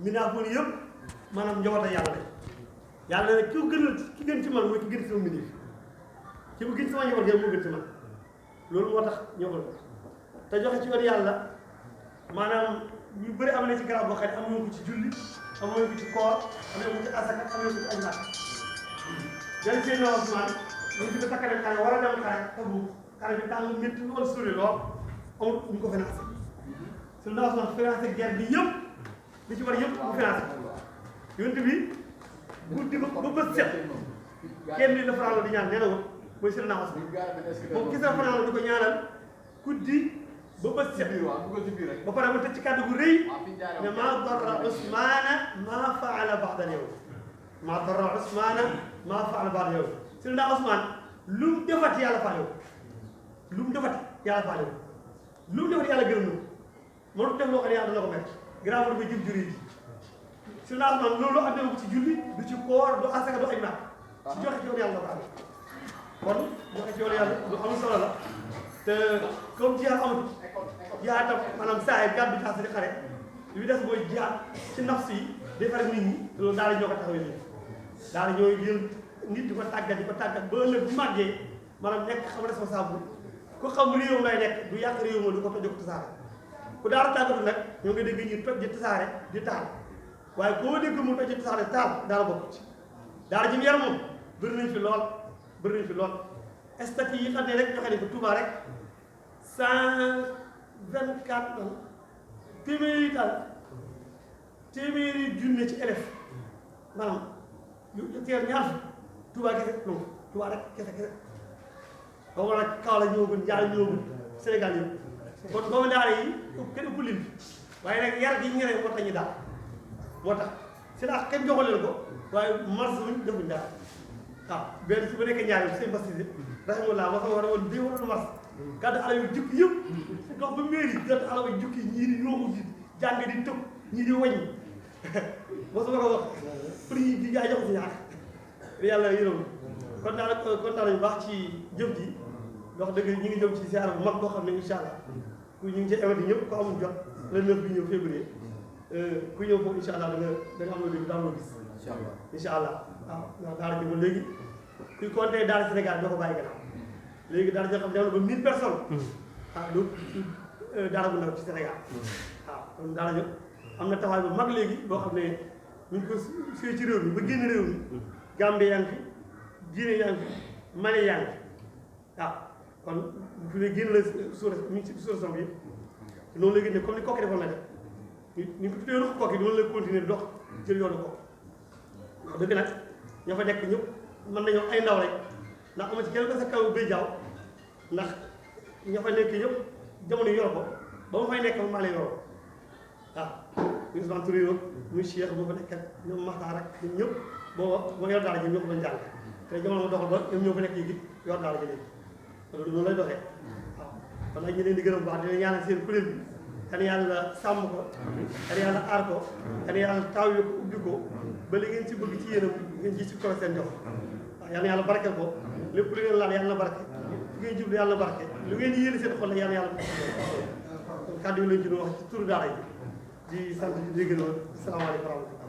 mbindaafoon yëpp maanaam njabootu yàlla lañ yàlla ne ki gën ci man mooy ki gën ci sama mbindeef ki mu gën ci sama njaboot gi moo gën ci man loolu moo tax ñëwal ko te joxe ci yoon yàlla maanaam ñu bëri am na ci garab boo xam ne amuñu ko ci julli amuñu ko ci koor amuñu ko ci asaka amuñu ko ci ajnaat jël seen Ousmane ñu di ko takkale xare war a dem xare Tabuk xare bi tàng métti lool sori lool amul ñu ko financé seen Ousmane financé guerre bi yëpp li ci war yëpp mu financé yonent bi guddi ba bët set kenn li la fanaanoo di ñaan nee na woon mooy seen Ousmane moom gis na fanaanoo di ko ñaanal guddi ba bët set ba pare mu tëj ci kàddu gu rëy ne maa darra Ousmane maa faala ba'da al-yawm maa darra Ousmane maa faala ba'da al-yawm seen Ousmane lu mu defati yàlla faale wu lu mu defati yàlla faale wu lu mu defati yàlla gërëm na mënut def loo xam ne yàlla dana ko métti gannaaw ba jëm juri ji seen Ousmane loolu amee ko ci julli du ci koor du asaka du aj naat ci joxe ci yoon yàlla la ko amee kon joxe ci yoon yàlla lu am solo la te comme jihaad amul jihaad tam maanaam saa yi gàddu jaas di xare li des mooy jihaad ci nafs yi day fare nit ñi loolu daal ñoo ko taxawee nii daal ñooy jël nit di ko tàggat ba ëllëg bu màggee maanaam nekk xam responsable ku xam réew lay nekk du yàq réew ma du ko toj ko tasaare ku daara tàggatu nag ñoo ngi dégg ñuy toj di tasaare di taal waaye koo dégg mu toj di tasaare taal daara bokk ci daara ji mu yar moom bëri nañ fi lool statut yi xam ne rek joxe nañ ko Touba rek 124 ans téeméeri junne ci élève maanaam yu teer ñaar fi Touba kese non Touba rek kese ba mu nag kaw la ñëwagul Njaay ñëwagul Sénégal yëpp kon doomu daara yi kenn ëpp lim waaye nag yar gi ñu ne moo tax ñu daal moo tax si la kenn joxu leen ko waaye mars wuñ defuñ daal waaw benn su ba nekkee ñaar yi seen basisi rahimahullah ma sama war a woon bii waroon mars gàddu ala yu jukki yëpp dox ba mairie gàddu ala yu jukki ñii di yóbbu ji jàng di tëb ñii di wàññi moo sama ko wax prix yi di jaay jox si ñaar yàlla yërëm kontaan nañu baax ci jëf ji wax dëgg ñu ngi jëm ci ziar bu mag boo xam ne incha allah ku ñu ngi ci éventi ñëpp ku amul jot le 9 bi ñëw février ku ñëw foofu incha allah da nga am loo dégg daa loo gis incha allah waaw ndax daara ji ba léegi kuy compter daara Sénégal doo ko bàyyi gannaaw léegi daara joo xam ne dem na ba 1000 personnes lu daara bu ndaw ci Sénégal waaw kon daara jo am na taxawaay bu mag léegi boo xam ne ñu ngi ko suyee ci réew mi ba génn réew mi Gambie yaa ngi fi Guinée yaa ngi fi Mali yaa ngi fi waaw kon bu dee génn la mi ngi ci sous-région bi noonu la génne comme ni Kokki defoon na def ni ko tuddee ruq Kokki noonu la continuer dox jël yoonu Kokki wax dëgg nag ñoo fa nekk ñëpp mën nañoo ay ndaw rek ndax ama ci kenn ko sa kaw bay jaaw ndax ña fa nekk yëpp jamono yor ko ba ma fay nekk ma maa leen yor waaw muy Ousmane Touré yoon muy Cheikh boo fa nekk ak ñoom Maxtaar ak ñun ñëpp booba ma yor daara ji ñoo ko doon jàng te jamono ma doxal ba ñoom ñoo fa nekk yi yor daara ji léegi loolu noonu lay doxee waaw kon nag ñu leen di gërëm baax dina ñaanal seen kuréel bi kan yàlla sàmm ko kan yàlla aar ko kan yàlla taw yi ko ubbi ko ba li ngeen ci bëgg ci yéen ngeen ci ko seen jox waaw yal na yàlla barkeel ko lépp lu ngeen laal yàlla na barke fu ngeen jublu yàlla na barke lu ngeen yéene seen xol la yàlla yàlla kon kàddu yi lañ ci doon wax ci turu daara yi di sant di gërëm asalaamaaleykum wa rahmatulah